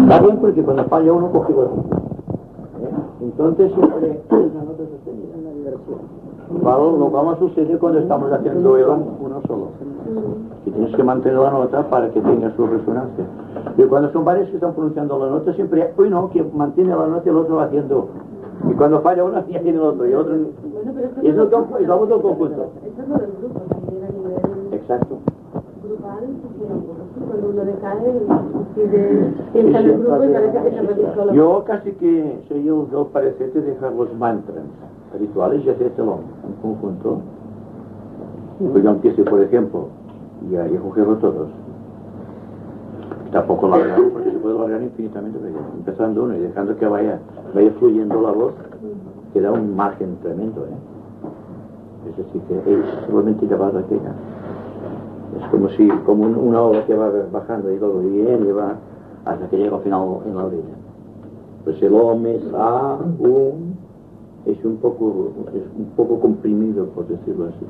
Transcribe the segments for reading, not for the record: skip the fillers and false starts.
Está bien porque cuando falla uno coge el otro. Entonces siempre la nota sostenida. Lo vamos a suceder cuando estamos haciendo uno solo. Y tienes que mantener la nota para que tenga su resonancia. Y cuando son varios que están pronunciando la nota, siempre hay uno que mantiene la nota y el otro va haciendo. Y cuando falla uno, ya tiene el otro. Y el otro. Y es lo que vamos del conjunto. Esto es lo del grupo también a nivel. Exacto. Grupal, cuando uno decae, piensa en el grupo y parece que se repite solo. Yo casi que soy el del parecer de dejar los mantras rituales y hacértelo en conjunto. Pues yo empiezo, por ejemplo, y a cogerlo todos. Tampoco lo alargo porque se puede alargar infinitamente, pero empezando uno y dejando que vaya fluyendo la voz, que da un margen tremendo, Es decir, que es solamente llevar aquella. Es como una ola que va bajando y luego viene y va hasta que llega al final en la orilla. Pues el OM es A, es un poco comprimido, por decirlo así.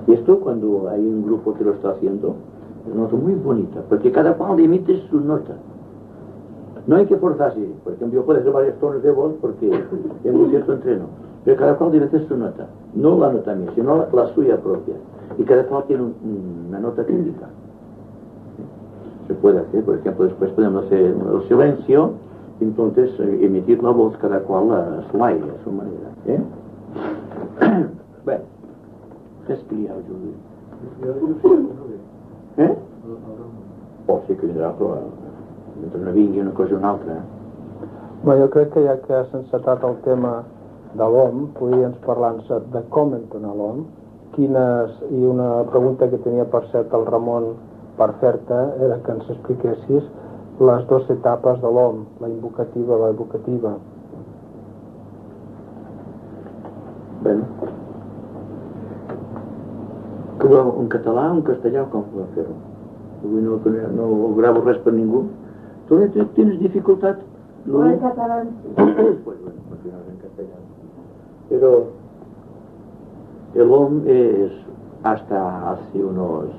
Y esto cuando hay un grupo que lo está haciendo, es una nota muy bonita, porque cada cual emite su nota. No hay que forzarse. Por ejemplo, yo puedo hacer varios tonos de voz porque tengo un cierto entreno. Pero cada cual debe hacer su nota. No la nota mía, sino la suya propia. Y cada cual tiene una nota típica. Se puede hacer, por ejemplo, después podemos hacer el silencio, entonces emitir la voz cada cual a su aire, a su manera. Bueno, respira, Juli. O sí que vindrà, però mentre no vingui una cosa o una altra. Bueno, jo crec que ja que has encetat el tema de l'OM, podries parlar-nos de com entonar l'OM, i una pregunta que tenia per cert el Ramon per fer-te era que ens expliquessis les dues etapes de l'OM, la invocativa i la evocativa. Bueno, en català o en castellà com podem fer-ho? Avui no gravo res per ningú. Tu tienes dificultat? No, en catalán. Pues bueno, continuamos en castellano. Pero el OM es hasta hace unos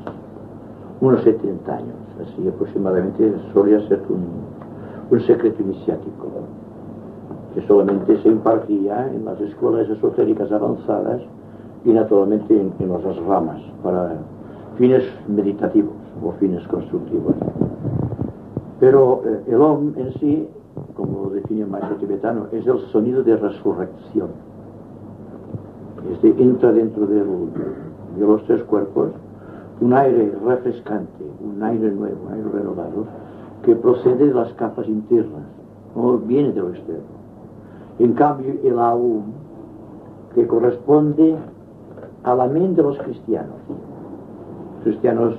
70 años, así aproximadamente, solía ser un secreto iniciático que solamente se impartía en las escuelas esotéricas avanzadas y naturalmente en las ramas para fines meditativos o fines constructivos. Pero el OM en sí, como lo define el maestro tibetano, es el sonido de resurrección. Entra dentro de los tres cuerpos un aire refrescante, un aire nuevo, un aire renovado, que procede de las capas internas, no viene de lo externo. En cambio, el AUM, que corresponde a la mente de los cristianos. Cristianos,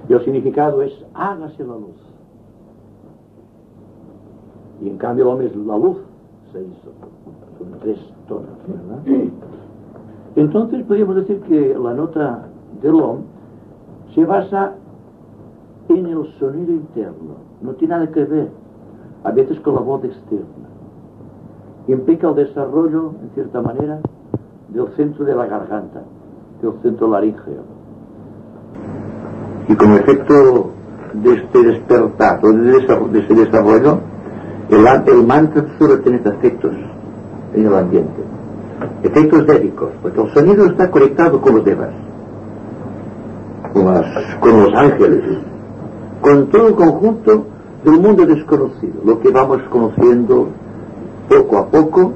y el significado es hágase la luz. Y en cambio el hombre es la luz, se hizo. Son tres tonos, ¿verdad? Entonces podríamos decir que la nota del OM se basa en el sonido interno. No tiene nada que ver a veces con la voz externa. Implica el desarrollo, en cierta manera, del centro de la garganta, del centro laríngeo. Y como efecto de este despertar, de ese desarrollo, el mantra suele tener efectos en el ambiente, efectos débicos, porque el sonido está conectado con los devas, con los ángeles, con todo el conjunto del mundo desconocido, lo que vamos conociendo poco a poco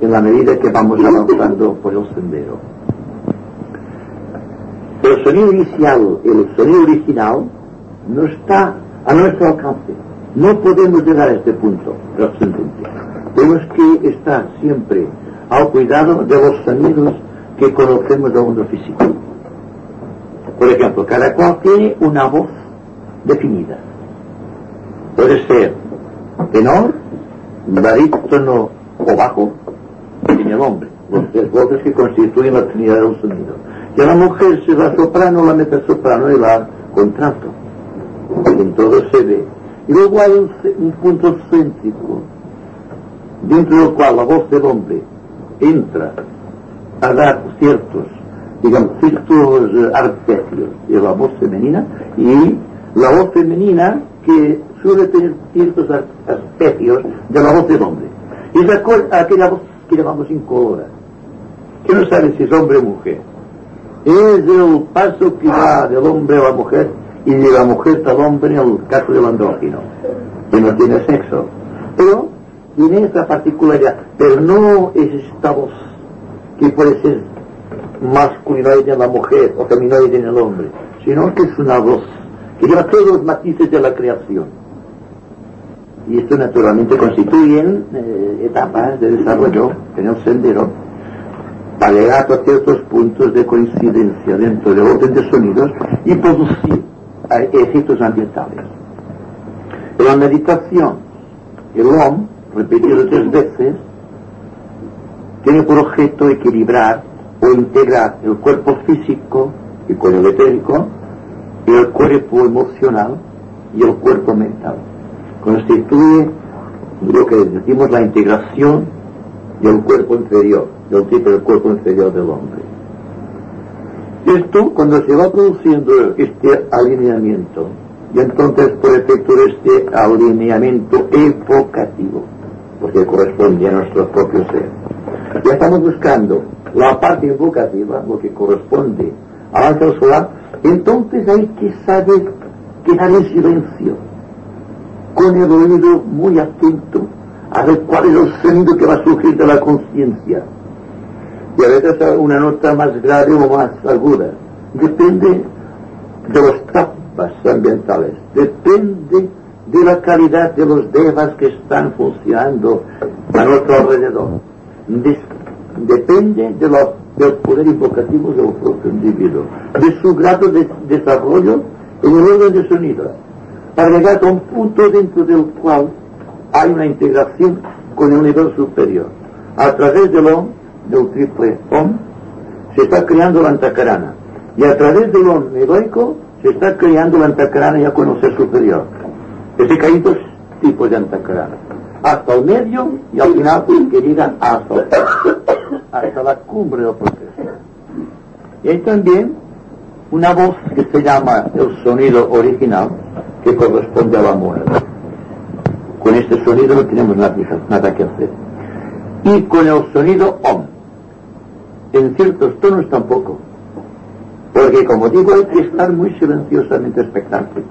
en la medida que vamos avanzando por el sendero. El sonido inicial, el sonido original, no está a nuestro alcance. No podemos llegar a este punto trascendente. Tenemos que estar siempre al cuidado de los sonidos que conocemos del mundo físico. Por ejemplo, cada cual tiene una voz definida. Puede ser tenor, barítono o bajo, en el hombre, los tres voces que constituyen la trinidad del sonido. Y a la mujer se va soprano, la mezzosoprano y la contralto. En todo se ve. Y luego hay un punto céntrico, dentro del cual la voz del hombre entra a dar ciertos arpegios de la voz femenina, y la voz femenina que suele tener ciertos arpegios de la voz del hombre. Es aquella voz que llamamos incolora, que no sabe si es hombre o mujer. Es el paso que va del hombre a la mujer y de la mujer al hombre en el caso del andrógino, que no tiene sexo. Pero tiene esa particularidad, pero no es esta voz que puede ser masculinoide en la mujer o feminoide en el hombre, sino que es una voz que lleva todos los matices de la creación. Y esto naturalmente constituyen etapas de desarrollo en el sendero para llegar a ciertos puntos de coincidencia dentro del orden de sonidos y producir efectos ambientales. En la meditación, el OM, repetido 3 veces, tiene por objeto equilibrar o integrar el cuerpo físico y con el etérico, el cuerpo emocional y el cuerpo mental. Constituye lo que decimos la integración del cuerpo inferior, del tipo del cuerpo inferior del hombre. Esto, cuando se va produciendo este alineamiento, y entonces por efecto de este alineamiento evocativo, porque corresponde a nuestro propio ser, ya estamos buscando la parte evocativa, lo que corresponde al ángel solar. Entonces hay que saber quedar en silencio, con el oído muy atento a ver cuál es el sonido que va a surgir de la conciencia, y a veces una nota más grave o más aguda. Depende de las tapas ambientales, depende de la calidad de los devas que están funcionando a nuestro alrededor, depende del poder invocativo del propio individuo, de su grado de desarrollo en el orden de sonidos, para llegar a un punto dentro del cual hay una integración con el nivel superior. A través del OM, del triple OM, se está creando la antakarana, y a través del OM egoico se está creando la antakarana ya con el ser superior. Es decir, que hay 2 tipos de antakarana, hasta el medio y al final que llega hasta la cumbre del proceso. Y hay también una voz que se llama el sonido original, que corresponde a la muerte. Con este sonido no tenemos nada que hacer. Y con el sonido OM, en ciertos tonos tampoco, porque como digo, hay que estar muy silenciosamente expectante,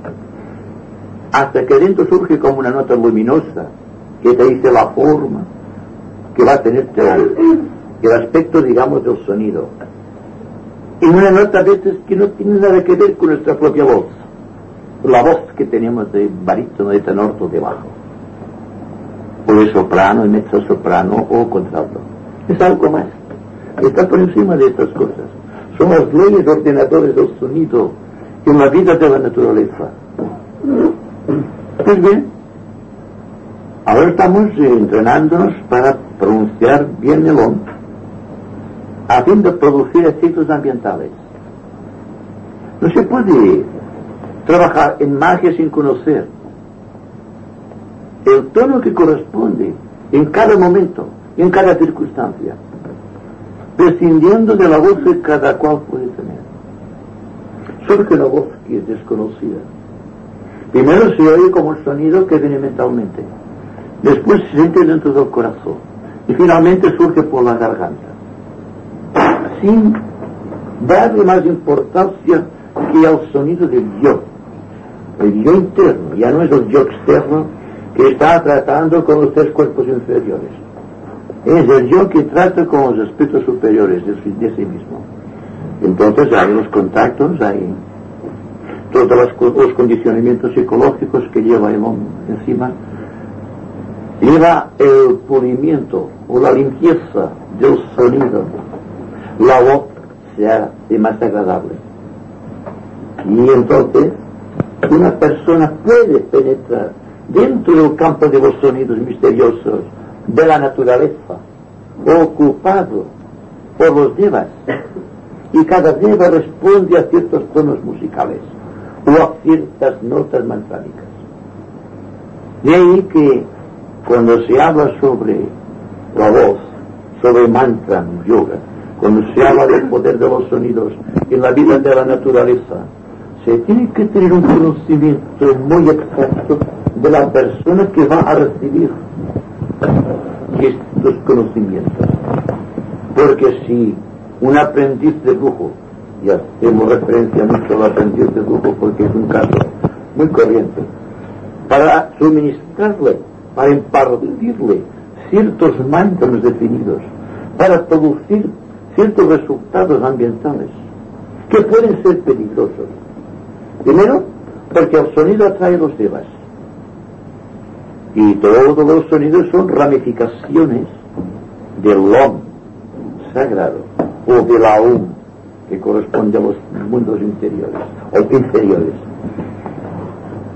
hasta que dentro surge como una nota luminosa que te dice la forma que va a tener el aspecto, digamos, del sonido. Y una nota a veces que no tiene nada que ver con nuestra propia voz, la voz que tenemos de barítono, de tenor o de bajo, o de soprano, de mezzosoprano o contralto. Es algo más, está por encima de estas cosas. Son las leyes ordenadores del sonido en la vida de la naturaleza. Pues bien, ahora estamos entrenándonos para pronunciar bien el OM, a fin de producir efectos ambientales. No se puede trabajar en magia sin conocer el tono que corresponde en cada momento y en cada circunstancia, prescindiendo de la voz que cada cual puede tener. Surge una voz que es desconocida. Primero se oye como un sonido que viene mentalmente, después se siente dentro del corazón y finalmente surge por la garganta, sin darle más importancia que al sonido del yo. El yo interno ya no es el yo externo que está tratando con los 3 cuerpos inferiores, es el yo que trata con los aspectos superiores de sí mismo. Entonces hay los contactos, hay todos los condicionamientos psicológicos que lleva el hombre encima, lleva el pulimiento o la limpieza del sonido, la voz se hace más agradable, y entonces una persona puede penetrar dentro del campo de los sonidos misteriosos de la naturaleza, ocupado por los devas, y cada deva responde a ciertos tonos musicales o a ciertas notas mantránicas. De ahí que cuando se habla sobre la voz, sobre mantra, yoga, cuando se habla del poder de los sonidos en la vida de la naturaleza, se tiene que tener un conocimiento muy exacto de la persona que va a recibir estos conocimientos. Porque si un aprendiz de brujo, y hacemos referencia mucho al aprendiz de brujo porque es un caso muy corriente, para suministrarle, para impartirle ciertos mantras definidos, para producir ciertos resultados ambientales que pueden ser peligrosos. Primero, porque el sonido atrae los devas, y todos los sonidos son ramificaciones del Om sagrado o de la Om, que corresponde a los mundos interiores o inferiores.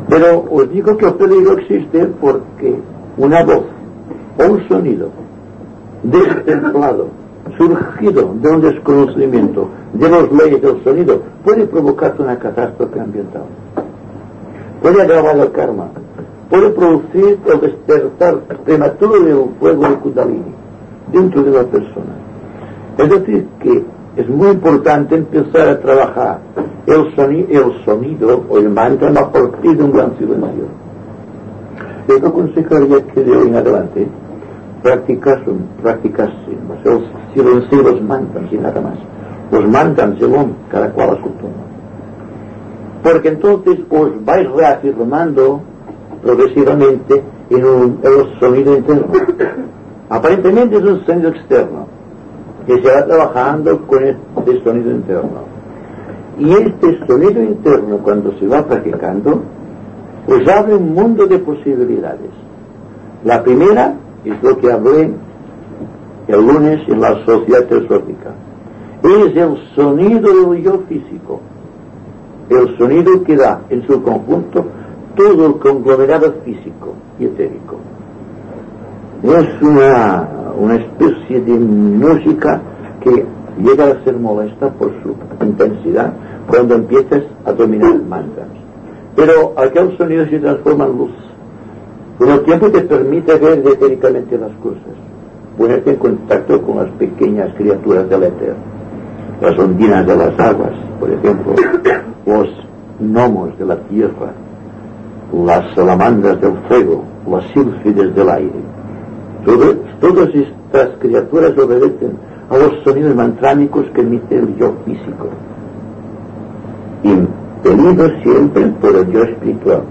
Pero os digo que el peligro existe porque una voz o un sonido destemplado, surgido de un desconocimiento de las leyes del sonido, puede provocar una catástrofe ambiental, puede agravar el karma, puede producir el despertar prematuro del fuego de Kundalini dentro de la persona. Es decir, que es muy importante empezar a trabajar el sonido o el mantra a partir de un gran silencio. Yo aconsejaría que de hoy en adelante practicasen el silencio de los mantras y nada más. Los mantras del Om, cada cual a su tono. Porque entonces os vais reafirmando progresivamente en el sonido interno. Aparentemente es un sonido externo que se va trabajando con este sonido interno. Y este sonido interno, cuando se va practicando, pues abre un mundo de posibilidades. La primera es lo que hablé el lunes en la sociedad teosófica. Es el sonido del yo físico. El sonido que da en su conjunto todo el conglomerado físico y etérico. Es una especie de música que llega a ser molesta por su intensidad cuando empiezas a dominar mantras. Pero aquel sonido se transforma en luz. Con el tiempo te permite ver etéricamente las cosas, ponerte en contacto con las pequeñas criaturas del éter, las ondinas de las aguas, por ejemplo, los gnomos de la tierra, las salamandras del fuego, las sílfides del aire. Todas estas criaturas obedecen a los sonidos mantránicos que emite el yo físico, impelido siempre por el yo espiritual.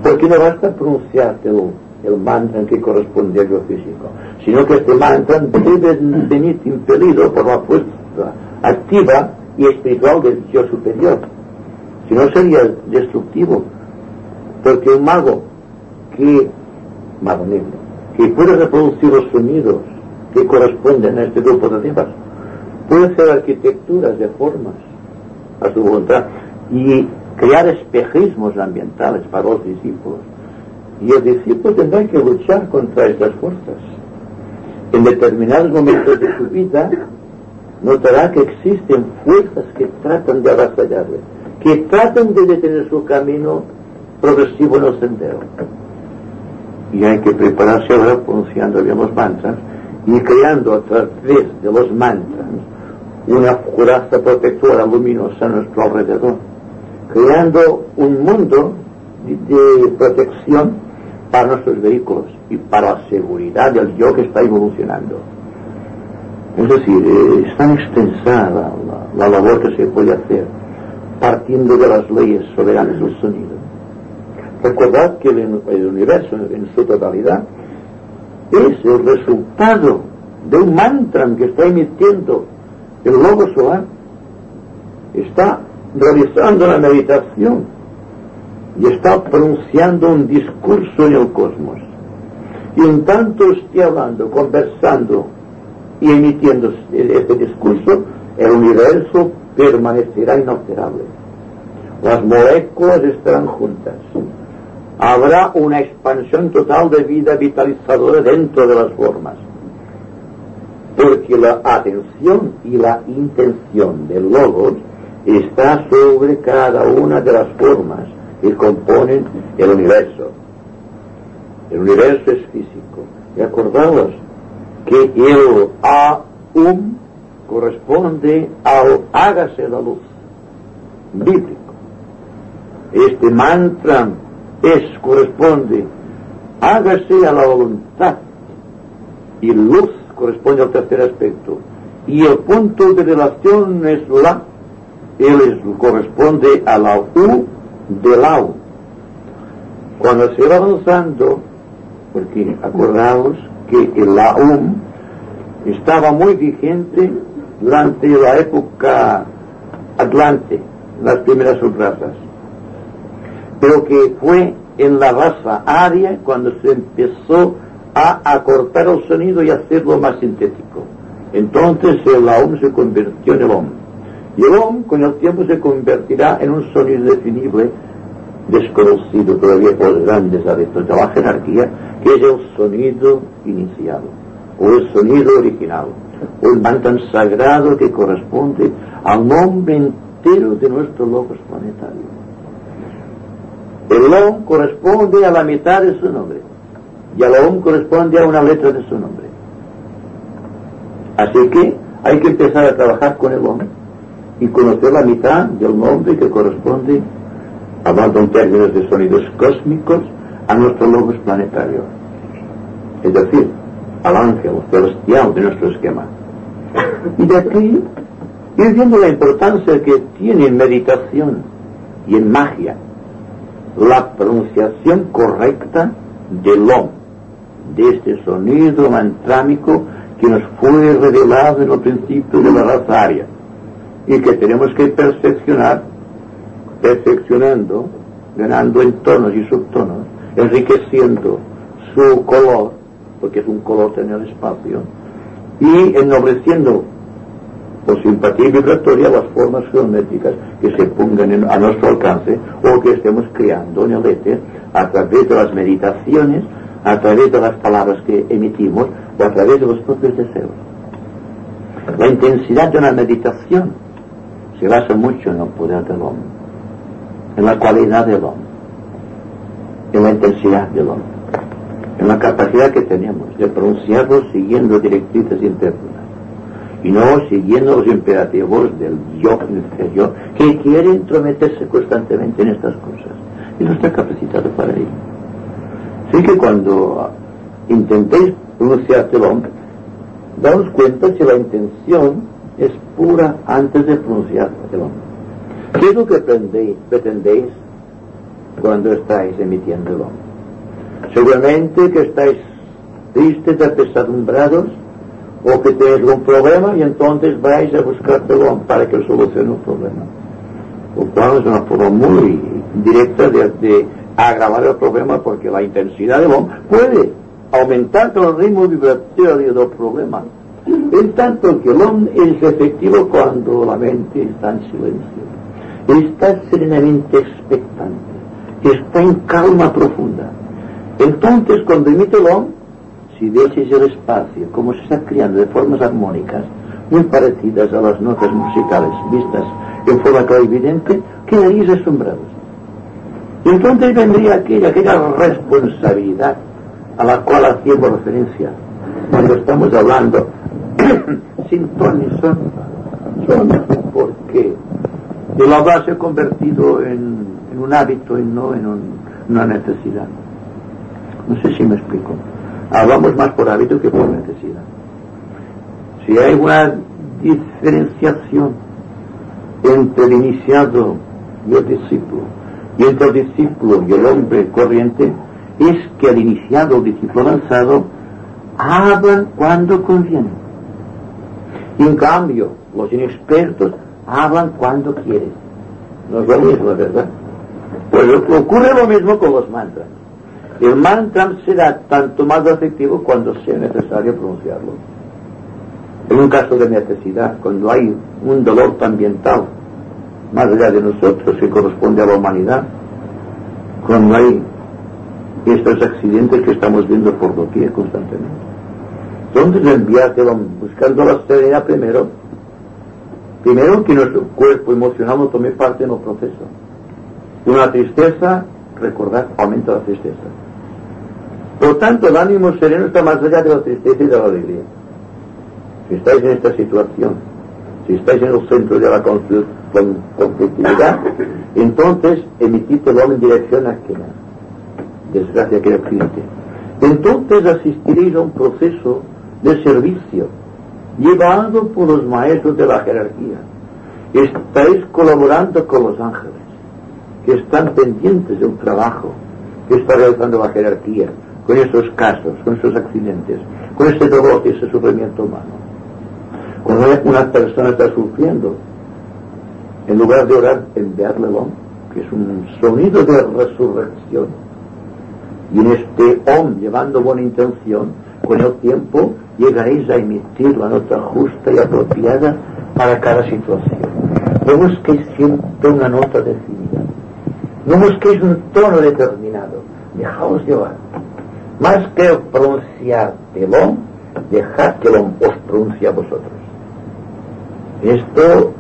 Porque no basta pronunciar el mantra que corresponde al yo físico, sino que este mantra debe venir impelido por la fuerza activa y espiritual del yo superior. Si no sería destructivo, porque un mago negro, que puede reproducir los sonidos que corresponden a este grupo de devas, puede hacer arquitecturas de formas a su voluntad y crear espejismos ambientales para los discípulos. Y el discípulo tendrá que luchar contra estas fuerzas. En determinados momentos de su vida notará que existen fuerzas que tratan de avasallarle, que tratan de detener su camino progresivo en el sendero. Y hay que prepararse ahora pronunciando bien los mantras y creando a través de los mantras una coraza protectora luminosa a nuestro alrededor, creando un mundo de protección para nuestros vehículos y para la seguridad del yo que está evolucionando. Es decir, es tan extensa la labor que se puede hacer partiendo de las leyes soberanas del sonido. Recordad que el universo en su totalidad es el resultado de un mantra que está emitiendo el lobo solar. Está realizando la meditación y está pronunciando un discurso en el cosmos. Y en tanto esté hablando, conversando y emitiendo este discurso, el universo permanecerá inalterable. Las moléculas estarán juntas. Habrá una expansión total de vida vitalizadora dentro de las formas. Porque la atención y la intención del Logos está sobre cada una de las formas que componen el universo. El universo es físico. Y acordaos que el Aum corresponde al hágase la luz bíblico. Este mantra corresponde hágase a la voluntad, y luz corresponde al tercer aspecto, y el punto de relación es la, corresponde a la U del Aum. Cuando se va avanzando, porque acordaos que el Aum estaba muy vigente durante la época atlante, las primeras subrazas, pero que fue en la raza aria cuando se empezó a acortar el sonido y hacerlo más sintético. Entonces el Aum se convirtió en el Om, y el Om con el tiempo se convertirá en un sonido definible, desconocido todavía por los grandes adeptos de la jerarquía, que es el sonido iniciado, o el sonido original, o el mantra sagrado que corresponde al nombre entero de nuestro logos planetario. El Om corresponde a la mitad de su nombre, y al Om corresponde a una letra de su nombre. Así que hay que empezar a trabajar con el Om y conocer la mitad del nombre que corresponde, hablando en términos de sonidos cósmicos, a nuestro logos planetario, es decir, al ángel celestial de nuestro esquema. Y de aquí ir viendo la importancia que tiene en meditación y en magia la pronunciación correcta del Om, de este sonido mantrámico que nos fue revelado en el principio de la raza aria, y que tenemos que perfeccionando, ganando en tonos y subtonos, enriqueciendo su color, porque es un color en el espacio, y ennobleciendo por simpatía vibratoria las formas geométricas que se pongan a nuestro alcance o que estemos creando en el éter a través de las meditaciones, a través de las palabras que emitimos o a través de los propios deseos. La intensidad de una meditación se basa mucho en el poder del hombre, en la cualidad del hombre, en la intensidad del hombre, en la capacidad que tenemos de pronunciarlo siguiendo directrices internas y no siguiendo los imperativos del yo inferior que quiere entrometerse constantemente en estas cosas y no está capacitado para ello. Así que cuando intentéis pronunciar el hombre, daos cuenta si la intención es pura antes de pronunciar el hombre. ¿Qué es lo que pretendéis cuando estáis emitiendo el hombre? Seguramente que estáis tristes, apesadumbrados, o que tenéis un problema y entonces vais a buscar el hombre para que solucione el problema. Lo cual es una forma muy directa de agravar el problema, porque la intensidad del hombre puede aumentar con el ritmo vibratorio del problema, en tanto que el hombre es efectivo cuando la mente está en silencio, está serenamente expectante, está en calma profunda. Entonces cuando emite el hombre, si veis el espacio como se está creando de formas armónicas muy parecidas a las notas musicales vistas en forma clarividente, quedaréis asombrados. Y entonces vendría aquella responsabilidad a la cual hacíamos referencia cuando estamos hablando sin ton ni son, solamente porque el hablar se ha convertido en un hábito y no en una necesidad. No sé si me explico. Hablamos más por hábito que por necesidad. Si hay una diferenciación entre el iniciado y el discípulo, y entre el discípulo y el hombre corriente, es que el iniciado o el discípulo avanzado hablan cuando conviene. Y en cambio, los inexpertos hablan cuando quieren. No es lo mismo, ¿verdad? Pues ocurre lo mismo con los mantras. El mantra será tanto más efectivo cuando sea necesario pronunciarlo. En un caso de necesidad, cuando hay un dolor ambiental más allá de nosotros que corresponde a la humanidad, cuando hay estos accidentes que estamos viendo por doquier constantemente. Entonces enviártelo buscando la serenidad primero que nuestro cuerpo emocional no tome parte en el proceso. Una tristeza, recordad, aumenta la tristeza. Por tanto, el ánimo sereno está más allá de la tristeza y de la alegría. si estáis en esta situación, si estáis en el centro de la conflictividad, entonces emitid el en dirección a aquella desgracia, que accidente. Entonces asistiréis a un proceso de servicio llevado por los maestros de la jerarquía. Estáis colaborando con los ángeles que están pendientes del trabajo que está realizando la jerarquía con esos casos, con esos accidentes, con ese dolor y ese sufrimiento humano. Cuando una persona está sufriendo, en lugar de orar, enviárlelo, que es un sonido de resurrección, y en este om, llevando buena intención, con el tiempo llegaréis a emitir la nota justa y apropiada para cada situación. No busquéis siempre una nota definida, no busquéis un tono determinado, dejaos llevar. Más que pronunciar el om, dejad que el om os pronuncie a vosotros. Esto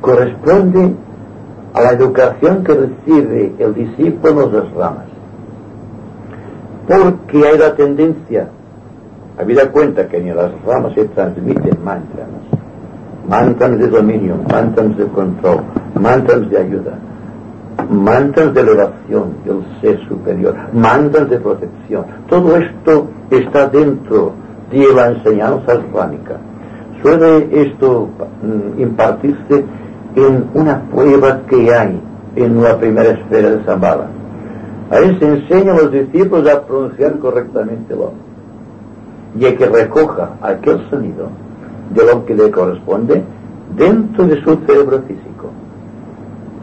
corresponde a la educación que recibe el discípulo en las ramas, porque hay la tendencia, habida cuenta que en las ramas se transmiten mantras de dominio, mantras de control, mantras de ayuda, mantras de elevación del ser superior, mantras de protección. Todo esto está dentro de la enseñanza rámica. Suele esto impartirse en una prueba que hay en la primera esfera de Shambhala. Ahí se enseña a los discípulos a pronunciar correctamente el om, y a que recoja aquel sonido del om que le corresponde dentro de su cerebro físico,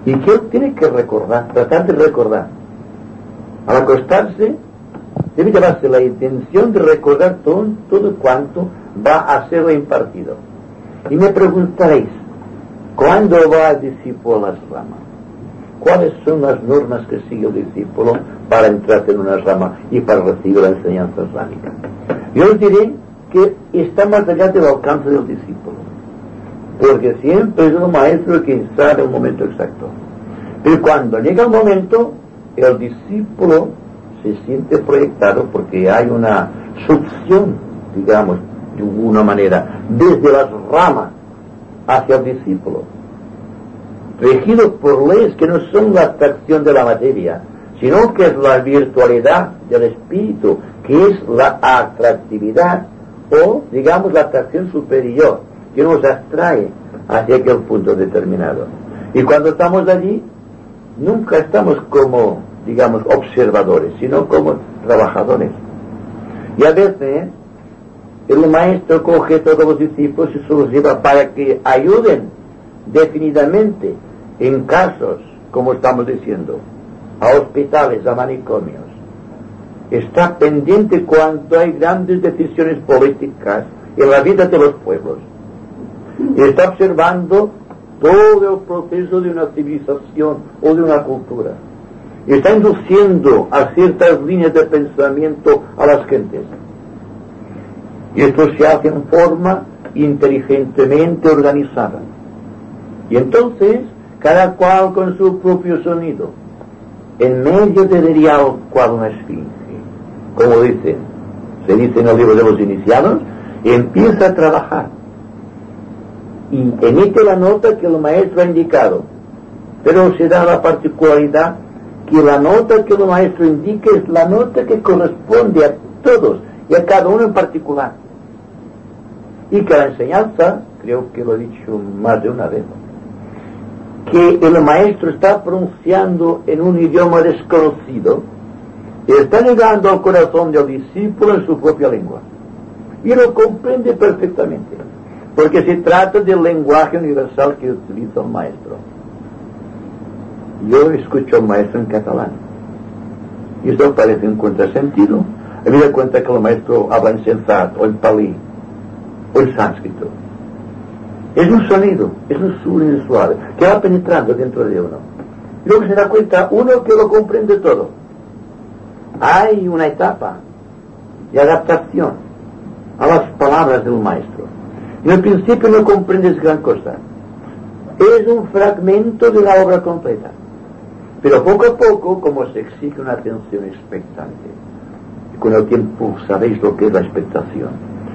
y que él tiene que recordar, tratar de recordar. Al acostarse debe llevarse la intención de recordar todo cuanto va a ser impartido. Y me preguntaréis, ¿cuándo va el discípulo a las ramas? ¿Cuáles son las normas que sigue el discípulo para entrar en una rama y para recibir la enseñanza rámica? Yo os diré que está más allá del alcance del discípulo, porque siempre es el maestro quien sabe el momento exacto. Pero cuando llega el momento, el discípulo se siente proyectado, porque hay una succión, digamos, de alguna manera, desde las ramas hacia el discípulo, regido por leyes que no son la atracción de la materia, sino que es la virtualidad del espíritu, que es la atractividad, o digamos la atracción superior, que nos atrae hacia aquel punto determinado. Y cuando estamos allí, nunca estamos como, digamos, observadores, sino como trabajadores. Y a veces el maestro coge a todos los discípulos y se los lleva para que ayuden definidamente en casos, como estamos diciendo, a hospitales, a manicomios. Está pendiente cuando hay grandes decisiones políticas en la vida de los pueblos. Y está observando todo el proceso de una civilización o de una cultura. Y está induciendo a ciertas líneas de pensamiento a las gentes. Y esto se hace en forma inteligentemente organizada. Y entonces, cada cual con su propio sonido, en medio de diálogo cual una esfinge, como se dice en el libro de los iniciados, empieza a trabajar y emite la nota que el maestro ha indicado, pero se da la particularidad que la nota que el maestro indica es la nota que corresponde a todos y a cada uno en particular, y que la enseñanza, creo que lo he dicho más de una vez, que el maestro está pronunciando en un idioma desconocido y está llegando al corazón del discípulo en su propia lengua, y lo comprende perfectamente, porque se trata del lenguaje universal que utiliza el maestro. Yo escucho al maestro en catalán, y esto parece un contrasentido. Me doy cuenta que el maestro habla en sensat, o en palí, o en sánscrito. Es un sonido, es un sonido suave, que va penetrando dentro de uno. Y luego se da cuenta uno que lo comprende todo. Hay una etapa de adaptación a las palabras del maestro. En el principio no comprendes gran cosa. Es un fragmento de la obra completa. Pero poco a poco, como se exige una atención expectante, y con el tiempo sabéis lo que es la expectación,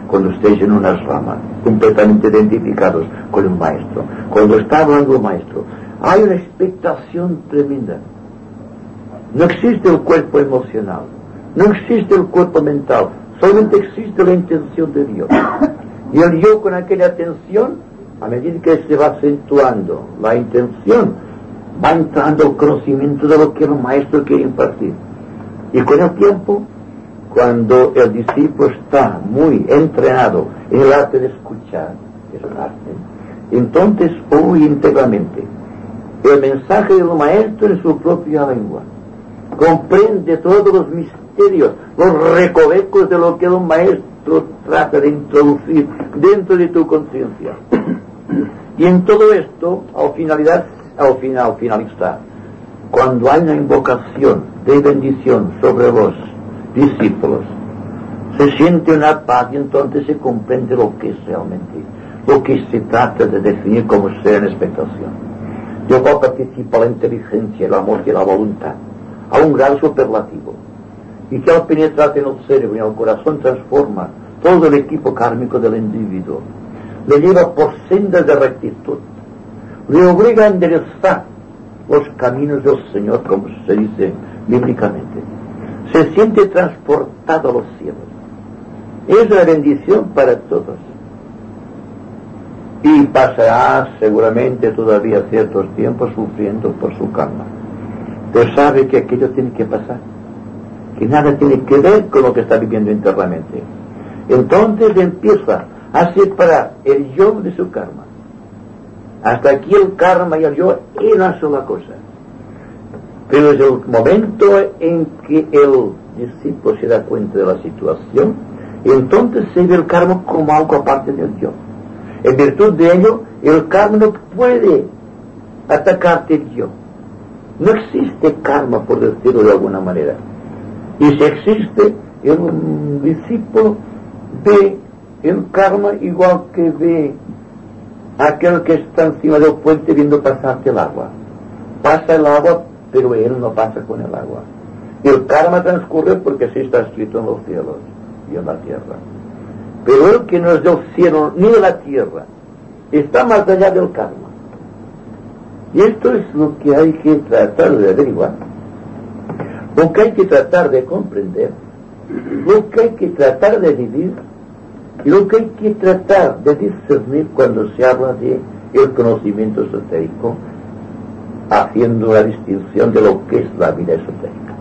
cuando estéis en unas ramas, completamente identificados con el maestro, cuando está hablando el maestro, hay una expectación tremenda. No existe el cuerpo emocional, no existe el cuerpo mental, solamente existe la intención de Dios. Y el yo, con aquella atención, a medida que se va acentuando la intención, va entrando el conocimiento de lo que el maestro quiere impartir. Y con el tiempo, cuando el discípulo está muy entrenado en el arte de escuchar, es un arte, entonces oye íntegramente el mensaje del maestro en su propia lengua, comprende todos los misterios, los recovecos de lo que el maestro trata de introducir dentro de tu conciencia. Y en todo esto, al finalizar, cuando hay una invocación de bendición sobre los discípulos, se siente una paz y entonces se comprende lo que es realmente, lo que se trata de definir como ser en expectación. De cual participa la inteligencia, el amor y la voluntad, a un grado superlativo, y que al penetrar en el cerebro y en el corazón transforma todo el equipo kármico del individuo, le lleva por sendas de rectitud, le obliga a enderezar los caminos del Señor, como se dice bíblicamente. Se siente transportado a los cielos. Es una bendición para todos. Y pasará seguramente todavía ciertos tiempos sufriendo por su karma. Pero sabe que aquello tiene que pasar, que nada tiene que ver con lo que está viviendo internamente. Entonces empieza a separar el yo de su karma. Hasta aquí el karma y el yo es una sola cosa. Pero es el momento en que el discípulo se da cuenta de la situación, y entonces se ve el karma como algo aparte del yo. En virtud de ello, el karma no puede atacarte el yo. No existe karma, por decirlo de alguna manera. Y si existe, el discípulo ve el karma igual que ve aquel que está encima del puente viendo pasarte el agua. Pasa el agua, pero él no pasa con el agua. Y el karma transcurre porque así está escrito en los cielos y en la tierra. Pero el que no es del cielo ni de la tierra está más allá del karma. Y esto es lo que hay que tratar de averiguar, lo que hay que tratar de comprender, lo que hay que tratar de vivir y lo que hay que tratar de discernir cuando se habla de el conocimiento esotérico, haciendo la distinción de lo que es la vida esotérica.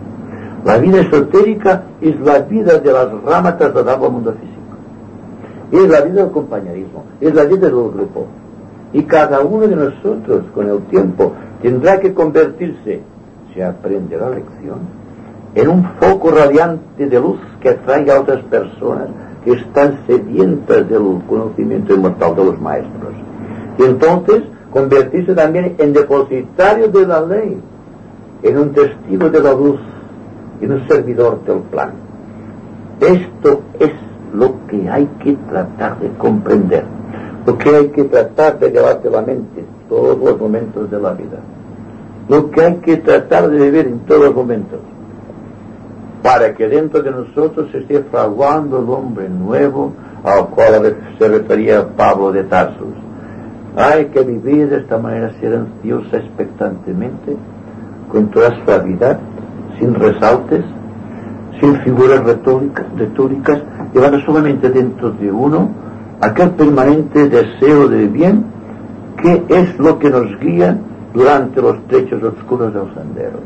La vida esotérica es la vida de las ramas trasladadas al mundo físico. Es la vida del compañerismo, es la vida del grupo. Y cada uno de nosotros, con el tiempo, tendrá que convertirse, si aprende la lección, en un foco radiante de luz que atraiga a otras personas que están sedientas del conocimiento inmortal de los maestros. Y entonces, convertirse también en depositario de la ley, en un testigo de la luz, en un servidor del plan. Esto es lo que hay que tratar de comprender, lo que hay que tratar de llevarte a la mente todos los momentos de la vida, lo que hay que tratar de vivir en todos los momentos, para que dentro de nosotros se esté fraguando el hombre nuevo al cual se refería Pablo de Tarsus. Hay que vivir de esta manera silenciosa, expectantemente, con toda suavidad, sin resaltes, sin figuras retóricas, llevando solamente dentro de uno aquel permanente deseo de bien que es lo que nos guía durante los trechos oscuros del sendero.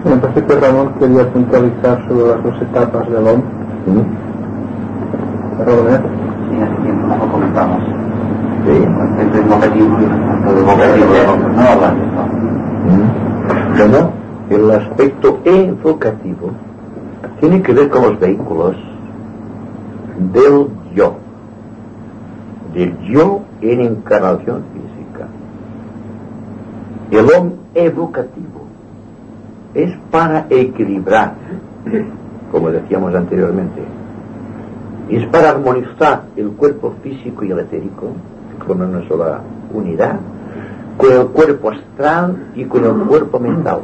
Me parece que Ramón quería puntualizar sobre las dos etapas del hombre. Robert. Sí, hace tiempo no lo comentamos. Sí. Entre el vocativo y el vocativo del hombre. No hablan de eso. Bueno, el aspecto evocativo tiene que ver con los vehículos del yo en encarnación física. El hombre evocativo es para equilibrar, como decíamos anteriormente, es para armonizar el cuerpo físico y el etérico con una sola unidad, con el cuerpo astral y con el cuerpo mental.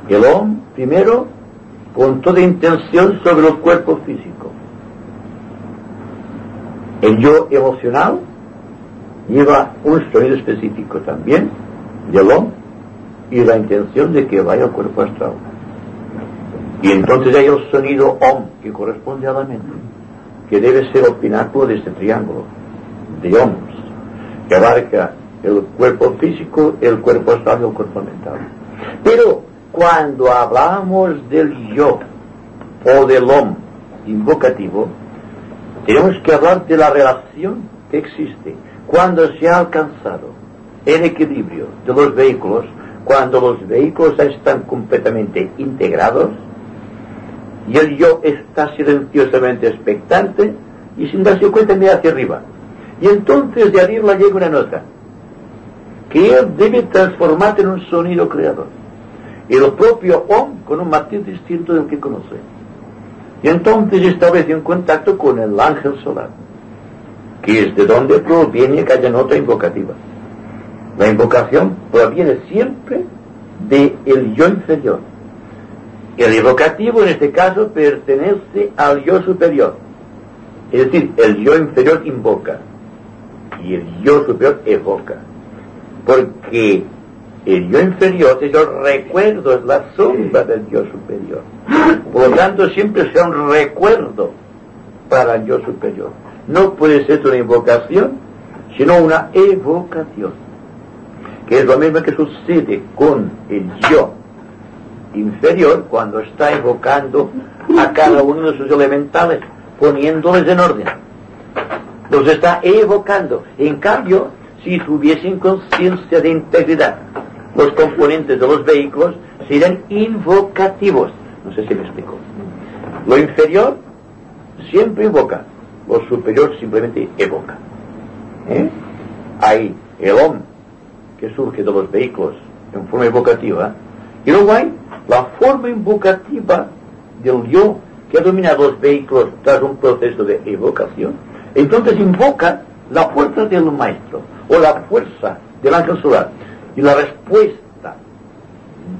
El hombre, primero, con toda intención sobre el cuerpo físico. El yo emocional lleva un sonido específico también del hombre y la intención de que vaya al cuerpo astral. Y entonces hay el sonido Om, que corresponde a la mente, que debe ser el pináculo de este triángulo de Oms, que abarca el cuerpo físico, el cuerpo astral y el cuerpo mental. Pero cuando hablamos del yo o del Om invocativo, tenemos que hablar de la relación que existe cuando se ha alcanzado el equilibrio de los vehículos, cuando los vehículos están completamente integrados y el yo está silenciosamente expectante y sin darse cuenta mira hacia arriba. Y entonces de arriba llega una nota que él debe transformarse en un sonido creador. Y el propio Om con un matiz distinto del que conoce. Y entonces establece un contacto con el ángel solar, que es de donde proviene cada nota invocativa. La invocación proviene siempre del yo inferior. El evocativo en este caso pertenece al yo superior. Es decir, el yo inferior invoca y el yo superior evoca. Porque el yo inferior es el recuerdo, es la sombra del yo superior. Por lo tanto, siempre será un recuerdo para el yo superior. No puede ser una invocación, sino una evocación, que es lo mismo que sucede con el yo inferior cuando está evocando a cada uno de sus elementales, poniéndoles en orden. Los está evocando. En cambio, si tuviesen conciencia de integridad, los componentes de los vehículos serían invocativos. No sé si me explico. Lo inferior siempre invoca, lo superior simplemente evoca. Hay el Om que surge de los vehículos en forma evocativa, y luego hay la forma invocativa del yo que ha dominado los vehículos tras un proceso de evocación. Entonces invoca la fuerza del maestro o la fuerza del ángel solar, y la respuesta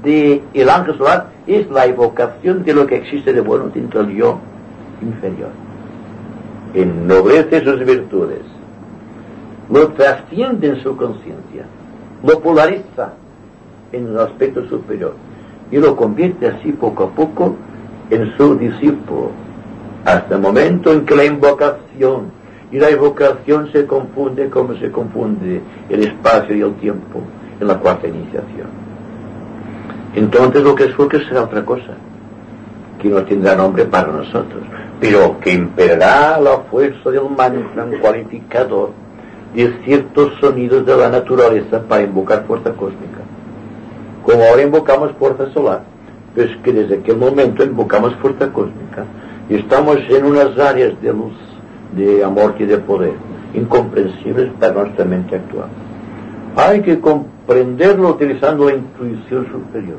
del ángel solar es la evocación de lo que existe de bueno dentro del yo inferior. Ennoblece sus virtudes, lo trasciende en su conciencia, lo polariza en el aspecto superior y lo convierte así poco a poco en su discípulo, hasta el momento en que la invocación y la evocación se confunde como se confunde el espacio y el tiempo en la cuarta iniciación. Entonces lo que surge será otra cosa, que no tendrá nombre para nosotros, pero que imperará la fuerza del mantra cualificador de ciertos sonidos de la naturaleza para invocar fuerza cósmica. Como ahora invocamos fuerza solar, pues que desde aquel momento invocamos fuerza cósmica y estamos en unas áreas de luz, de amor y de poder incomprensibles para nuestra mente actual. Hay que comprenderlo utilizando la intuición superior,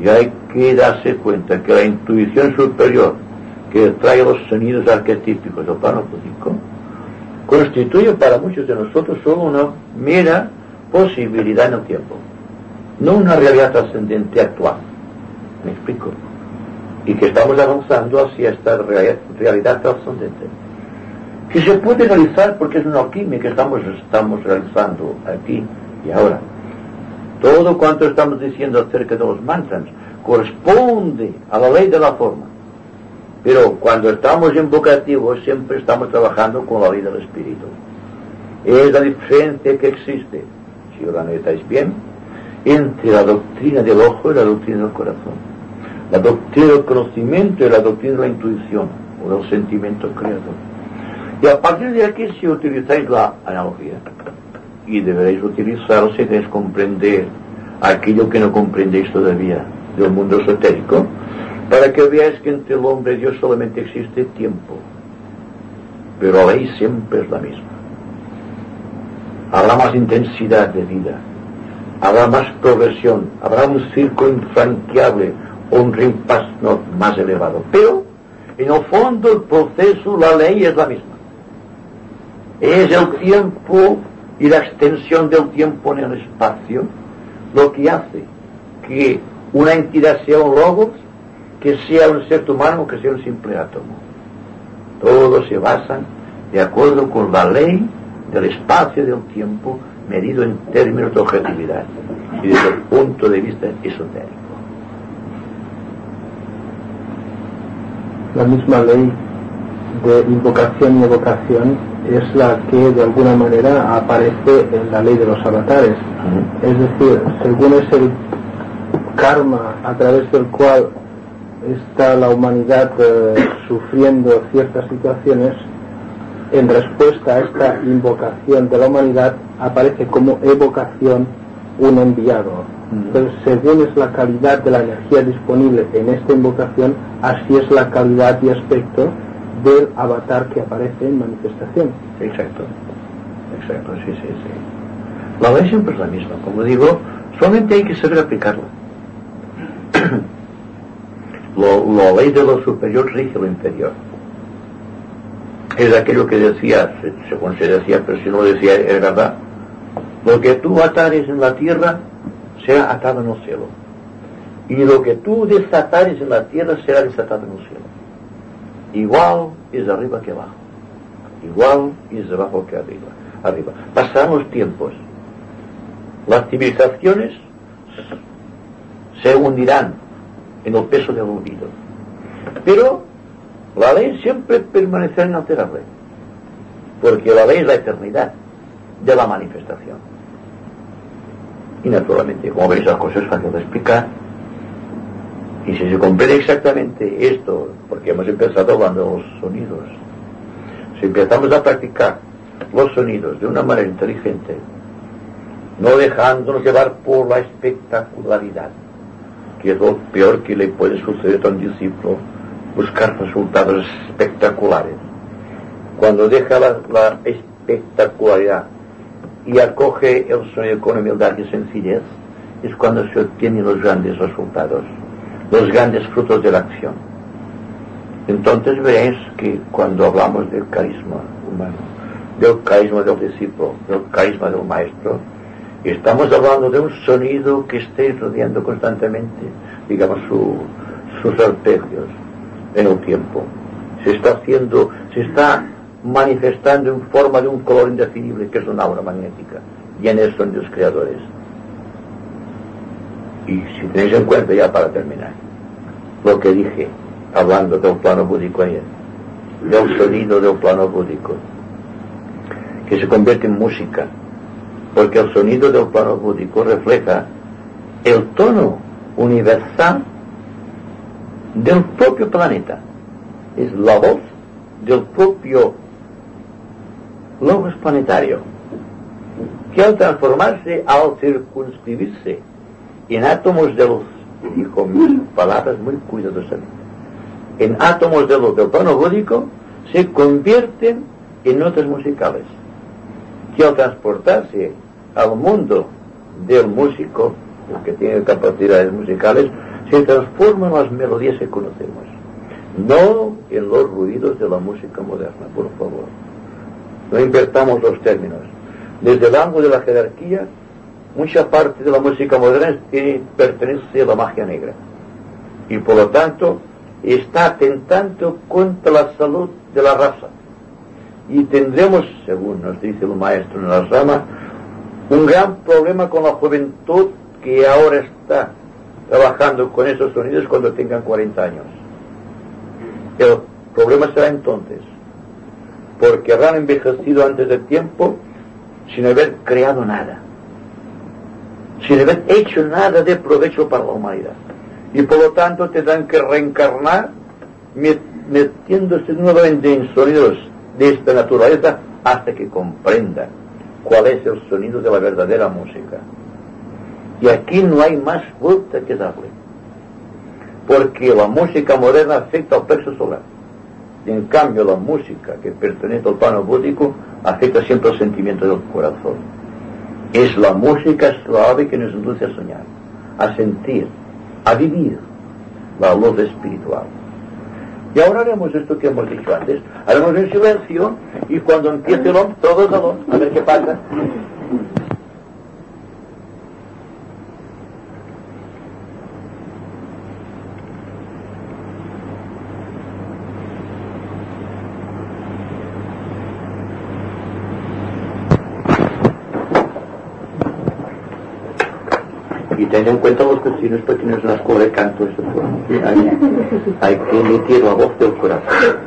y hay que darse cuenta que la intuición superior que trae los sonidos arquetípicos del plano físico constituye para muchos de nosotros solo una mera posibilidad en el tiempo, no una realidad trascendente actual. ¿Me explico? Y que estamos avanzando hacia esta realidad trascendente, que se puede realizar porque es una alquimia que estamos realizando aquí y ahora. Todo cuanto estamos diciendo acerca de los mantras corresponde a la ley de la forma, pero cuando estamos invocativos siempre estamos trabajando con la ley del espíritu. Es la diferencia que existe, si lo analizáis bien, entre la doctrina del ojo y la doctrina del corazón, la doctrina del conocimiento y la doctrina de la intuición o del sentimiento creador. Y a partir de aquí, si utilizáis la analogía, y deberéis utilizarlo si queréis comprender aquello que no comprendéis todavía del mundo esotérico, para que veáis que entre el hombre y Dios solamente existe tiempo, pero la ley siempre es la misma. Habrá más intensidad de vida, habrá más progresión, habrá un círculo infranqueable o un rimpas más elevado, pero en el fondo el proceso, la ley es la misma. Es el tiempo y la extensión del tiempo en el espacio lo que hace que una entidad sea un logos, que sea un ser humano o que sea un simple átomo. Todos se basan de acuerdo con la ley del espacio y del tiempo medido en términos de objetividad y desde el punto de vista esotérico. La misma ley de invocación y evocación es la que de alguna manera aparece en la ley de los avatares. Es decir, según es el karma a través del cual está la humanidad sufriendo ciertas situaciones, en respuesta a esta invocación de la humanidad aparece como evocación un enviado. Entonces, según es la calidad de la energía disponible en esta invocación, así es la calidad y aspecto del avatar que aparece en manifestación. Exacto, sí. La ley siempre es la misma, como digo, solamente hay que saber aplicarla. La ley de lo superior rige lo inferior. Es aquello que decía, según se decía, pero si no lo decía es verdad. Lo que tú atares en la tierra será atado en el cielo, y lo que tú desatares en la tierra será desatado en el cielo. Igual es arriba que abajo, igual es abajo que arriba. Pasarán los tiempos, las civilizaciones se hundirán en el peso del olvido, pero la ley siempre permanecerá inalterable, porque la ley es la eternidad de la manifestación. Y naturalmente, como veis, las cosas es fácil de explicar, y si se comprende exactamente esto, porque hemos empezado hablando de los sonidos, si empezamos a practicar los sonidos de una manera inteligente, no dejándonos llevar por la espectacularidad, que es lo peor que le puede suceder a un discípulo, buscar resultados espectaculares. Cuando deja la espectacularidad y acoge el sonido con humildad y sencillez, es cuando se obtienen los grandes resultados, los grandes frutos de la acción. Entonces veréis que cuando hablamos del carisma humano, del carisma del discípulo, del carisma del maestro, estamos hablando de un sonido que esté rodeando constantemente, digamos, sus arpegios en el tiempo. Se está manifestando en forma de un color indefinible, que es una aura magnética, y en eso son los creadores. Y si tenéis en cuenta, ya para terminar, lo que dije, hablando del plano búdico ayer, del sonido del plano búdico, que se convierte en música, porque el sonido del plano búdico refleja el tono universal del propio planeta, es la voz del propio logos planetario, que al transformarse, al circunscribirse en átomos de luz, dijo mis palabras muy cuidadosamente, en átomos de luz del plano búdico, se convierten en notas musicales, que al transportarse al mundo del músico, el que tiene capacidades musicales, se transforman en las melodías que conocemos, no en los ruidos de la música moderna, por favor. No invertamos los términos. Desde el ángulo de la jerarquía, mucha parte de la música moderna pertenece a la magia negra, y por lo tanto está atentando contra la salud de la raza, y tendremos, según nos dice el maestro en la rama, un gran problema con la juventud que ahora está trabajando con esos sonidos cuando tengan 40 años. El problema será entonces, porque habrán envejecido antes del tiempo sin haber creado nada, sin haber hecho nada de provecho para la humanidad, y por lo tanto tendrán que reencarnar metiéndose nuevamente en sonidos de esta naturaleza hasta que comprendan cuál es el sonido de la verdadera música. Y aquí no hay más vuelta que darle, porque la música moderna afecta al plexo solar, y en cambio la música que pertenece al plano búdico afecta siempre el sentimiento del corazón. Es la música suave que nos induce a soñar, a sentir, a vivir la luz espiritual. Y ahora haremos esto que hemos dicho antes, haremos en silencio, y cuando empiece el OM, todos al OM, a ver qué pasa. ten en cuenta los vecinos porque no es una escuela de canto, eso fue. Hay que emitir la voz del corazón.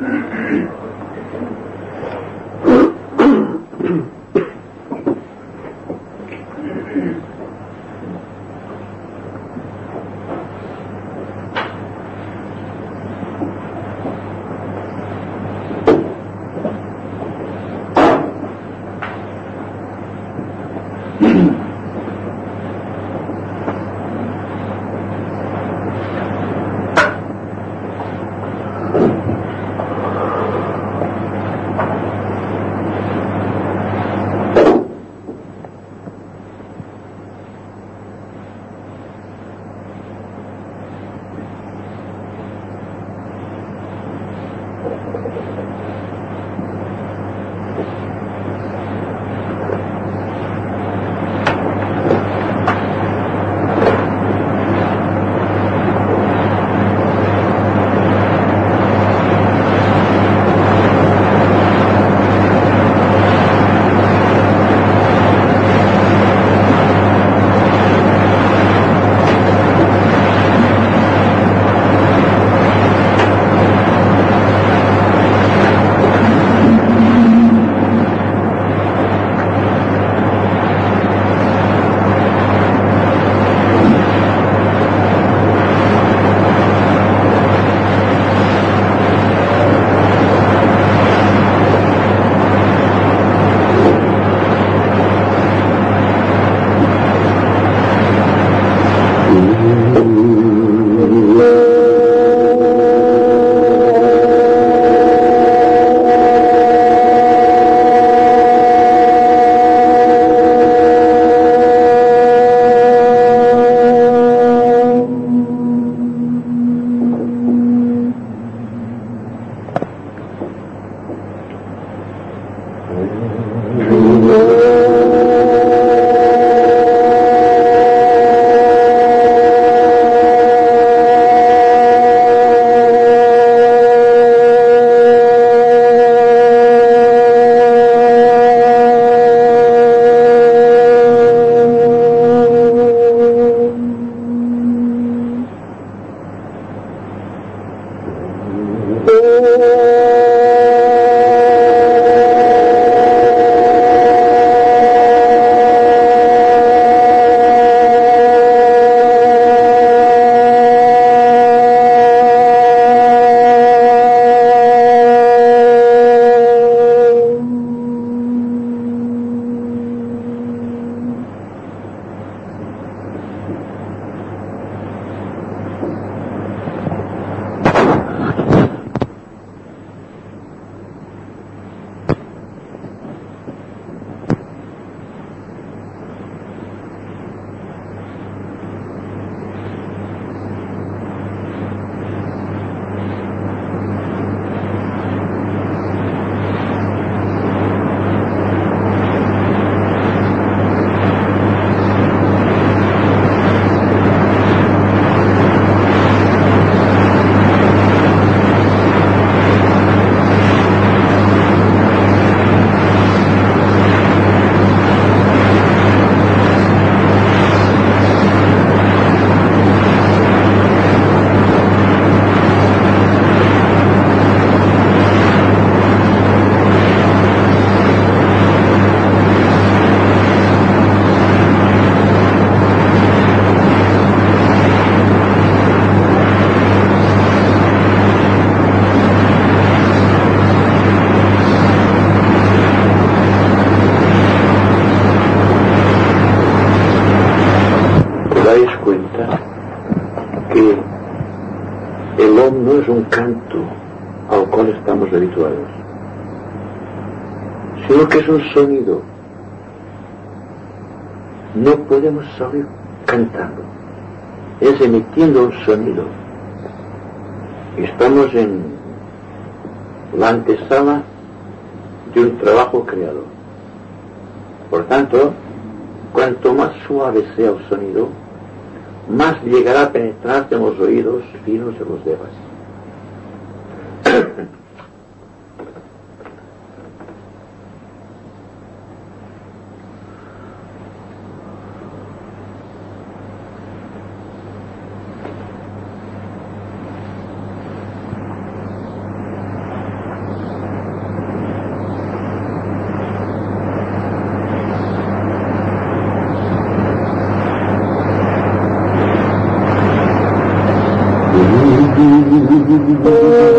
no es un canto al cual estamos habituados, sino que es un sonido. No podemos salir cantando, es emitiendo un sonido. Estamos en la antesala de un trabajo creador. Por tanto, cuanto más suave sea el sonido, más llegará a penetrar en los oídos finos de los demás. Thank you.